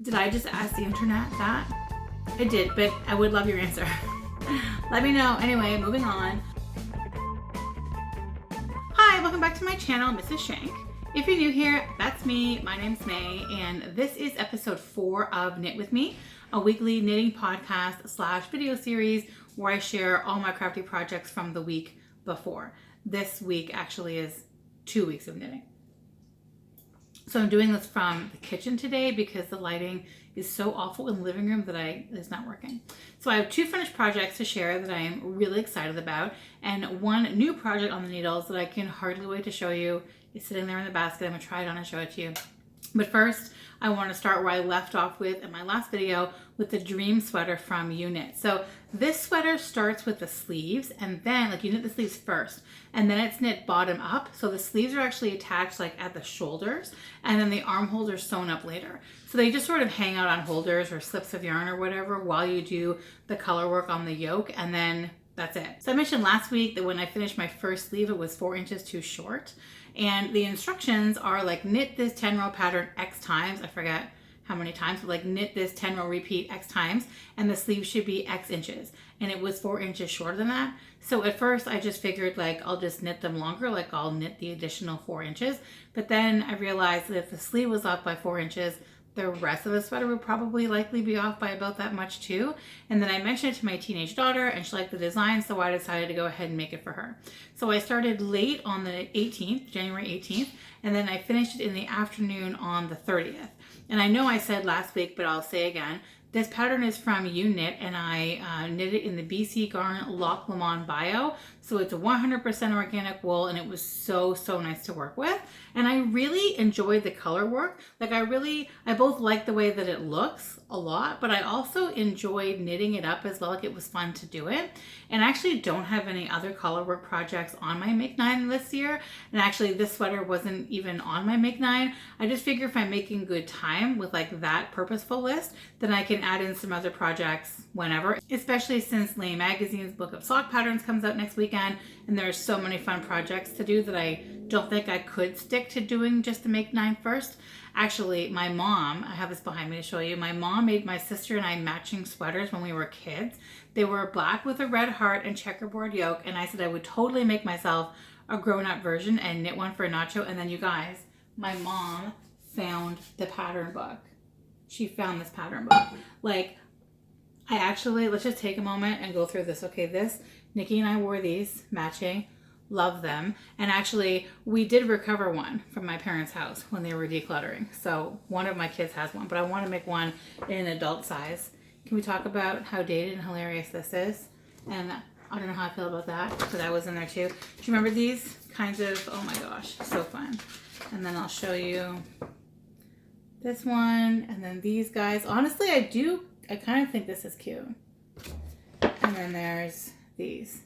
Did I just ask the internet that? I did, but I would love your answer. Let me know. Anyway, moving on. Hi, welcome back to my channel, Mrs. Shank. If you're new here, that's me. My name's May, and this is episode 4 of Knit With Me, a weekly knitting podcast / video series where I share all my crafty projects from the week before. This week actually is 2 weeks of knitting. So I'm doing this from the kitchen today because the lighting is so awful in the living room that it's not working. So I have 2 finished projects to share that I am really excited about, and 1 new project on the needles that I can hardly wait to show you. It's sitting there in the basket. I'm gonna try it on and show it to you. But first, I want to start where I left off with in my last video with the Dream sweater from Ewe Knit. So this sweater starts with the sleeves, and then you knit the sleeves first, and then it's knit bottom up. So the sleeves are actually attached at the shoulders, and then the armholes are sewn up later. So they just sort of hang out on holders or slips of yarn or whatever while you do the color work on the yoke, and then that's it. So I mentioned last week that when I finished my first sleeve, it was 4 inches too short. And the instructions are knit this 10-row pattern X times. I forget how many times, but knit this 10-row repeat X times, and the sleeve should be X inches. And it was 4 inches shorter than that. So at first I just figured I'll just knit them longer, I'll knit the additional 4 inches. But then I realized that if the sleeve was off by 4 inches, the rest of the sweater would probably likely be off by about that much too. And then I mentioned it to my teenage daughter, and she liked the design, so I decided to go ahead and make it for her. So I started late on the 18th, January 18th, and then I finished it in the afternoon on the 30th. And I know I said last week, but I'll say again, this pattern is from Ewe Knit, and I knit it in the BC Garn Loch Lomond bio. So it's a 100% organic wool, and it was so nice to work with. And I really enjoyed the color work. I both like the way that it looks a lot, but I also enjoyed knitting it up as well. It was fun to do it. And I actually don't have any other color work projects on my Make 9 this year. And actually this sweater wasn't even on my Make 9. I just figure if I'm making good time with that purposeful list, then I can add in some other projects whenever, especially since Lane Magazine's book of sock patterns comes out next weekend, and there's so many fun projects to do that I don't think I could stick to doing just the Make 9 first. Actually, my mom, I have this behind me to show you, my mom made my sister and I matching sweaters when we were kids. They were black with a red heart and checkerboard yoke, and I said I would totally make myself a grown-up version and knit one for Nacho. And then you guys, my mom found the pattern book. She found this pattern book. Let's just take a moment and go through this. Okay, Nikki and I wore these matching. Love them. And actually, we did recover one from my parents' house when they were decluttering. So one of my kids has one, but I want to make one in an adult size. Can we talk about how dated and hilarious this is? And I don't know how I feel about that, because I was in there too. Do you remember these kinds of, oh my gosh, so fun. And then I'll show you this one, and then these guys. Honestly, I kind of think this is cute. And then there's these.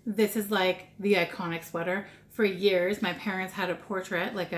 This is the iconic sweater. For years, my parents had a portrait, like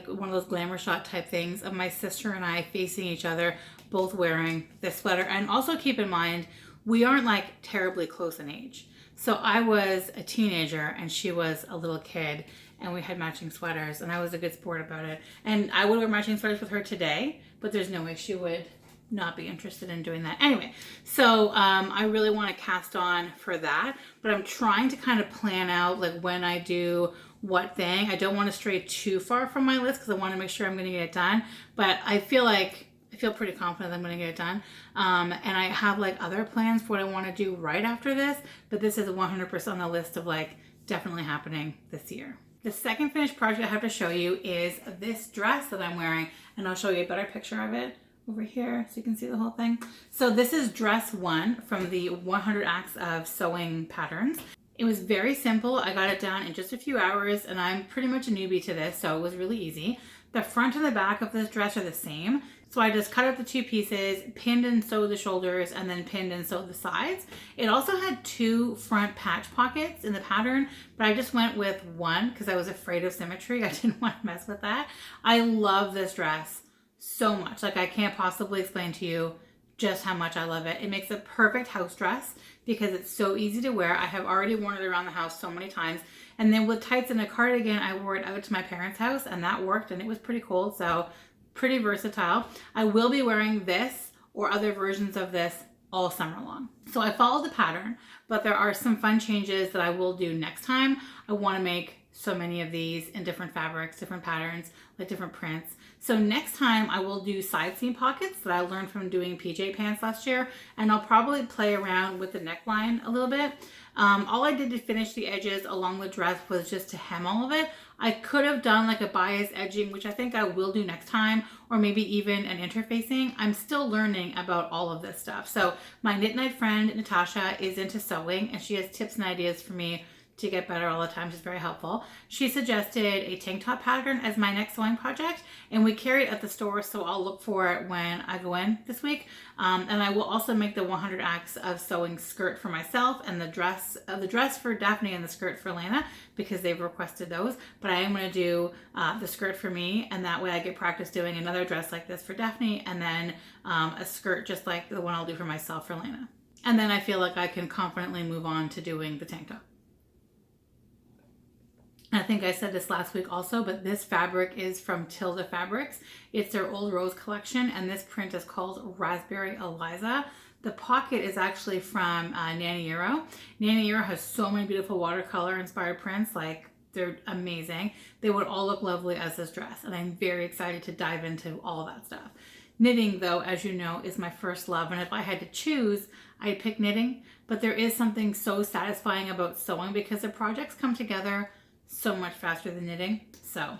one of those glamour shot type things, of my sister and I facing each other, both wearing this sweater. And also keep in mind, we aren't terribly close in age. So I was a teenager and she was a little kid, and we had matching sweaters, and I was a good sport about it. And I would wear matching sweaters with her today, but there's no way she would not be interested in doing that. Anyway, so I really want to cast on for that, but I'm trying to kind of plan out when I do what thing. I don't want to stray too far from my list because I want to make sure I'm going to get it done, but I feel pretty confident that I'm going to get it done. And I have other plans for what I want to do right after this, but this is 100% on the list of definitely happening this year. The second finished project I have to show you is this dress that I'm wearing, and I'll show you a better picture of it over here so you can see the whole thing. So this is dress 1 from the 100 Acts of Sewing patterns. It was very simple. I got it done in just a few hours, and I'm pretty much a newbie to this, so it was really easy. The front and the back of this dress are the same. So I just cut out the 2 pieces, pinned and sewed the shoulders, and then pinned and sewed the sides. It also had 2 front patch pockets in the pattern, but I just went with 1 because I was afraid of symmetry. I didn't want to mess with that. I love this dress so much. I can't possibly explain to you just how much I love it. It makes a perfect house dress because it's so easy to wear. I have already worn it around the house so many times. And then with tights and a cardigan, I wore it out to my parents' house, and that worked, and it was pretty cold. So pretty versatile. I will be wearing this or other versions of this all summer long. So I followed the pattern, but there are some fun changes that I will do next time. I want to make so many of these in different fabrics, different patterns, like different prints. So next time I will do side seam pockets that I learned from doing PJ pants last year, and I'll probably play around with the neckline a little bit. All I did to finish the edges along the dress was just to hem all of it. I could have done like a bias edging, which I think I will do next time, or maybe even an interfacing. I'm still learning about all of this stuff. So my knit night friend, Natasha, is into sewing, and she has tips and ideas for me to get better all the time. She's very helpful. She suggested a tank top pattern as my next sewing project, and we carry it at the store, so I'll look for it when I go in this week. And I will also make the 100 acts of sewing skirt for myself, and the dress for Daphne and the skirt for Lana, because they've requested those. But I am going to do the skirt for me, and that way I get practice doing another dress like this for Daphne, and then a skirt just like the one I'll do for myself for Lana. And then I feel like I can confidently move on to doing the tank top. I think I said this last week also, but this fabric is from Tilda Fabrics. It's their Old Rose collection, and this print is called Raspberry Eliza. The pocket is actually from Nanny Euro. Nanny Euro has so many beautiful watercolor inspired prints, like they're amazing. They would all look lovely as this dress, and I'm very excited to dive into all that stuff. Knitting, though, as you know, is my first love, and if I had to choose, I'd pick knitting, but there is something so satisfying about sewing because the projects come together so much faster than knitting. So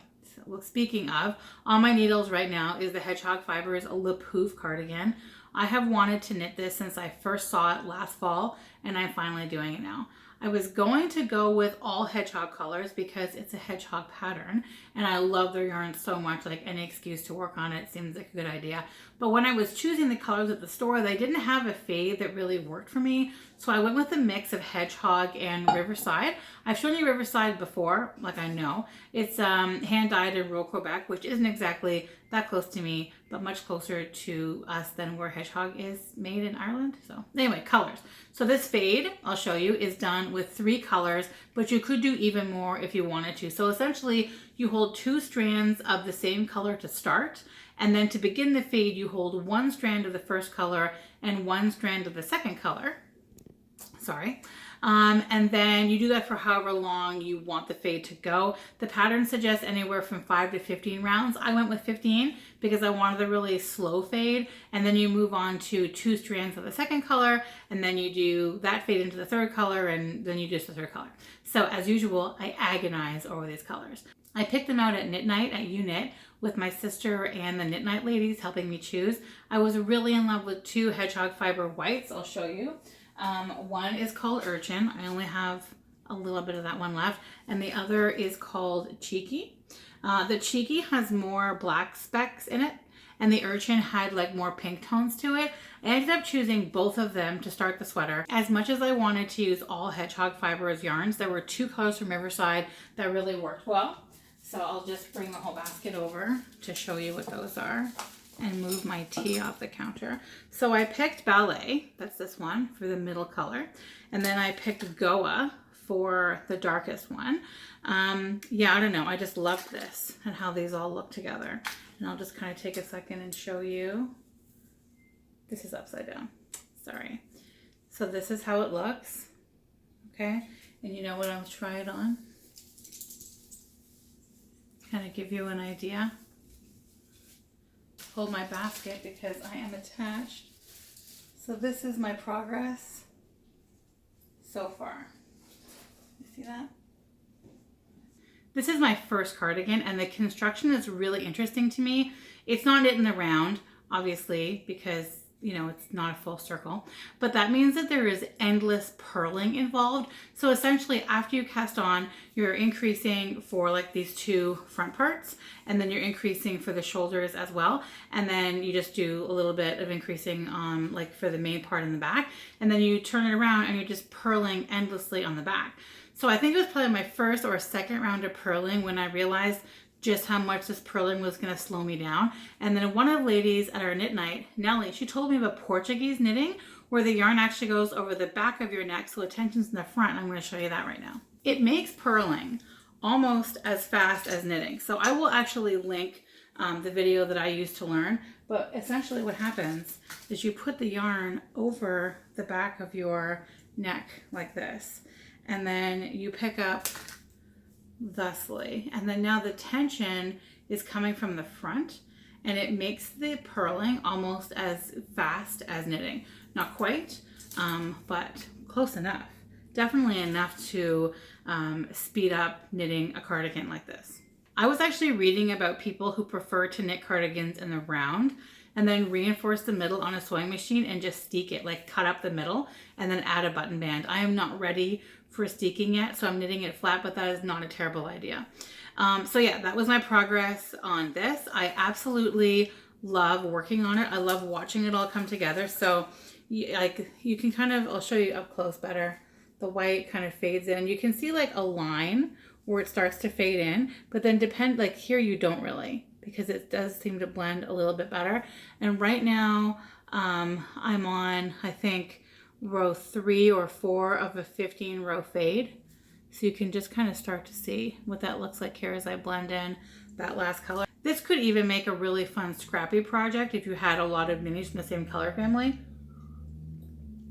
speaking of, on my needles right now is the Hedgehog Fibers Le Pouf cardigan. I have wanted to knit this since I first saw it last fall, and I'm finally doing it now. I was going to go with all Hedgehog colors because it's a Hedgehog pattern, and I love their yarn so much, like any excuse to work on it seems like a good idea. But when I was choosing the colors at the store, they didn't have a fade that really worked for me, so I went with a mix of Hedgehog and Riverside. I've shown you Riverside before, like I know. It's hand-dyed in rural Quebec, which isn't exactly that close to me, but much closer to us than where Hedgehog is made in Ireland. So anyway, colors. So this fade, I'll show you, is done with 3 colors, but you could do even more if you wanted to. So essentially, you hold 2 strands of the same color to start, and then to begin the fade, you hold 1 strand of the first color and 1 strand of the second color. And then you do that for however long you want the fade to go. The pattern suggests anywhere from 5 to 15 rounds. I went with 15 because I wanted a really slow fade, and then you move on to 2 strands of the second color, and then you do that fade into the third color, and then you do the third color. So as usual, I agonize over these colors. I picked them out at Knit Night at Uknit with my sister and the Knit Night ladies helping me choose. I was really in love with 2 Hedgehog fiber whites. I'll show you. One is called Urchin. I only have a little bit of that one left. And the other is called Cheeky. The Cheeky has more black specks in it, and the Urchin had like more pink tones to it. I ended up choosing both of them to start the sweater. As much as I wanted to use all Hedgehog fiber as yarns, there were 2 colors from Riverside that really worked well. So I'll just bring the whole basket over to show you what those are and move my tea off the counter. So I picked Ballet, that's this one, for the middle color. And then I picked Goa for the darkest one. Yeah, I don't know, I just loved this and how these all look together. And I'll just kind of take a second and show you. This is upside down, sorry. So this is how it looks, okay? And you know what, I'll try it on. Kind of give you an idea. Hold my basket because I am attached. So this is my progress so far. You see that? This is my first cardigan, and the construction is really interesting to me. It's not knit in the round, obviously, because you know, it's not a full circle, but that means that there is endless purling involved. So essentially after you cast on, you're increasing for like these 2 front parts, and then you're increasing for the shoulders as well. And then you just do a little bit of increasing like for the main part in the back. And then you turn it around and you're just purling endlessly on the back. So I think it was probably my first or second round of purling when I realized just how much this purling was going to slow me down. And then one of the ladies at our knit night, Nellie, she told me about Portuguese knitting, where the yarn actually goes over the back of your neck so the tension's in the front. I'm going to show you that right now. It makes purling almost as fast as knitting. So I will actually link the video that I used to learn. But essentially what happens is you put the yarn over the back of your neck like this, and then you pick up thusly, and then now the tension is coming from the front, and it makes the purling almost as fast as knitting. Not quite, but close enough. Definitely enough to speed up knitting a cardigan like this. I was actually reading about people who prefer to knit cardigans in the round and then reinforce the middle on a sewing machine and just steek it, like cut up the middle and then add a button band. I am not ready for steeking yet, so I'm knitting it flat, but that is not a terrible idea. So yeah, that was my progress on this. I absolutely love working on it. I love watching it all come together. So you can kind of, I'll show you up close better. The white kind of fades in. You can see like a line where it starts to fade in, but then like here you don't really, because it does seem to blend a little bit better. And right now I'm on, I think, row 3 or 4 of a 15 row fade. So you can just kind of start to see what that looks like here as I blend in that last color. This could even make a really fun scrappy project if you had a lot of minis from the same color family.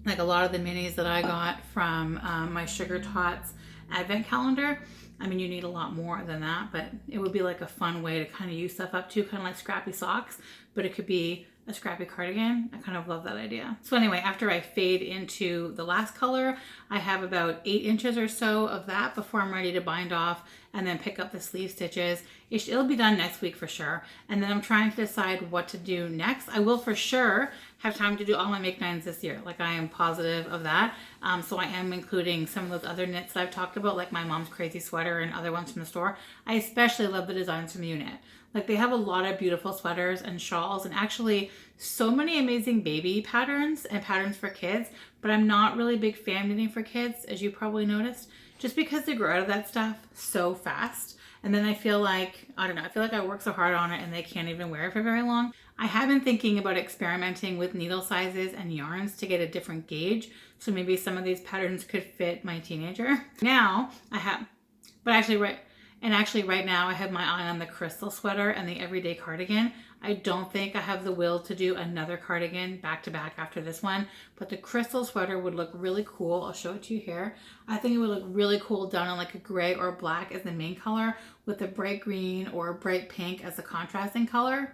Like a lot of the minis that I got from my Sugar Tots advent calendar. I mean, you need a lot more than that, but it would be like a fun way to kind of use stuff up too, kind of like scrappy socks, but it could be a scrappy cardigan. I kind of love that idea. So anyway, after I fade into the last color, I have about 8 inches or so of that before I'm ready to bind off and then pick up the sleeve stitches. It'll be done next week for sure. And then I'm trying to decide what to do next. I will for sure have time to do all my make nines this year. Like, I am positive of that. So I am including some of those other knits that I've talked about, like my mom's crazy sweater and other ones from the store. I especially love the designs from Unit. Like, they have a lot of beautiful sweaters and shawls, and actually so many amazing baby patterns and patterns for kids, but I'm not really a big fan of knitting for kids, as you probably noticed, just because they grow out of that stuff so fast. And then I feel like, I don't know, I feel like I work so hard on it and they can't even wear it for very long. I have been thinking about experimenting with needle sizes and yarns to get a different gauge. So maybe some of these patterns could fit my teenager. Now I have, but actually right now I have my eye on the crystal sweater and the everyday cardigan. I don't think I have the will to do another cardigan back to back after this one, but the crystal sweater would look really cool. I'll show it to you here. I think it would look really cool done on like a gray or black as the main color with a bright green or bright pink as the contrasting color.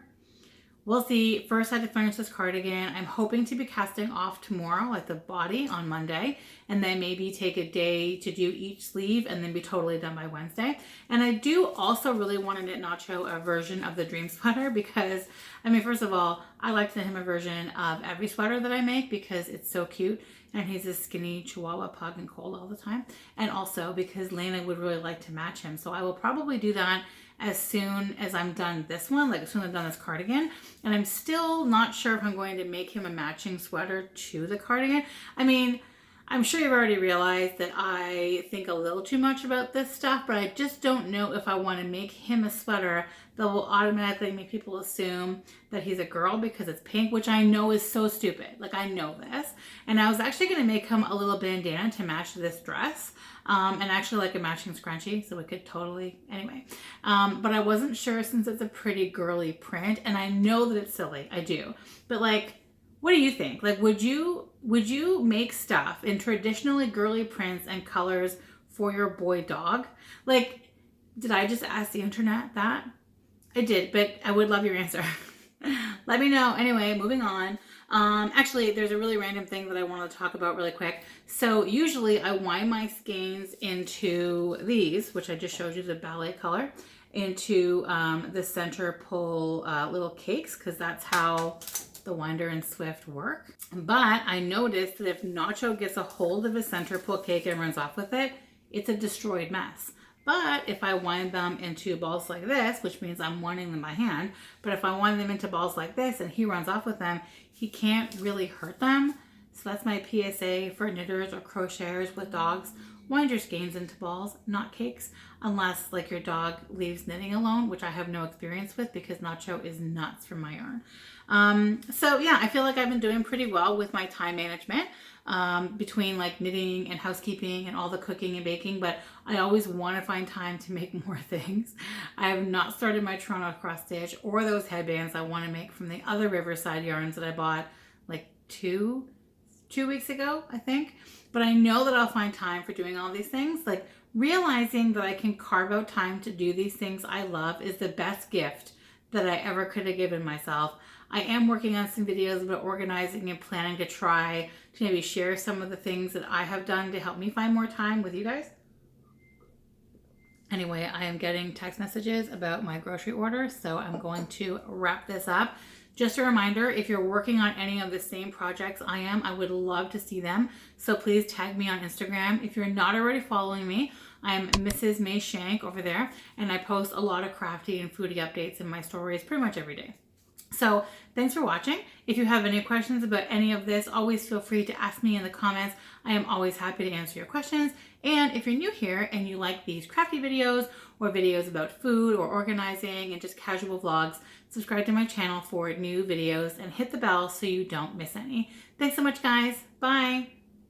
We'll see. First, I have to finish this cardigan. I'm hoping to be casting off tomorrow, like the body on Monday, and then maybe take a day to do each sleeve and then be totally done by Wednesday. And I do also really want to knit Nacho a version of the dream sweater because, I mean, first of all, I like to knit him a version of every sweater that I make because it's so cute. And he's a skinny Chihuahua pug and cold all the time. And also because Lena would really like to match him. So I will probably do that as soon as I'm done this one, like as soon as I'm done this cardigan. And I'm still not sure if I'm going to make him a matching sweater to the cardigan. I mean, I'm sure you've already realized that I think a little too much about this stuff, but I just don't know if I want to make him a sweater that will automatically make people assume that he's a girl because it's pink, which I know is so stupid. Like, I know this. And I was actually going to make him a little bandana to match this dress, and actually like a matching scrunchie, so we could totally, anyway. But I wasn't sure since it's a pretty girly print, and I know that it's silly, I do. But like, what do you think? Like, would you make stuff in traditionally girly prints and colors for your boy dog? Like, did I just ask the internet that? I did, but I would love your answer. Let me know. Anyway, moving on. Actually, there's a really random thing that I want to talk about really quick. So usually I wind my skeins into these, which I just showed you the ballet color, into the center pull little cakes, because that's how the Winder and Swift work. But I noticed that if Nacho gets a hold of a center pull cake and runs off with it, it's a destroyed mess. But if I wind them into balls like this, which means I'm winding them by hand, but if I wind them into balls like this and he runs off with them, he can't really hurt them. So that's my PSA for knitters or crocheters with dogs. wind your skeins into balls, not cakes, unless like your dog leaves knitting alone, which I have no experience with because Nacho is nuts for my yarn. So yeah, I feel like I've been doing pretty well with my time management between like knitting and housekeeping and all the cooking and baking, but I always want to find time to make more things. I have not started my Toronto cross stitch or those headbands I want to make from the other Riverside yarns that I bought like two weeks ago, I think. But I know that I'll find time for doing all these things. Like realizing that I can carve out time to do these things I love is the best gift that I ever could have given myself. I am working on some videos about organizing and planning to try to maybe share some of the things that I have done to help me find more time with you guys. Anyway, I am getting text messages about my grocery order, so I'm going to wrap this up. Just a reminder, if you're working on any of the same projects I am, I would love to see them. So please tag me on Instagram. If you're not already following me, I'm Mrs. May Shank over there, and I post a lot of crafty and foodie updates in my stories pretty much every day. So thanks for watching. If you have any questions about any of this, always feel free to ask me in the comments. I am always happy to answer your questions. And if you're new here and you like these crafty videos or videos about food or organizing and just casual vlogs, subscribe to my channel for new videos and hit the bell so you don't miss any. Thanks so much, guys. Bye.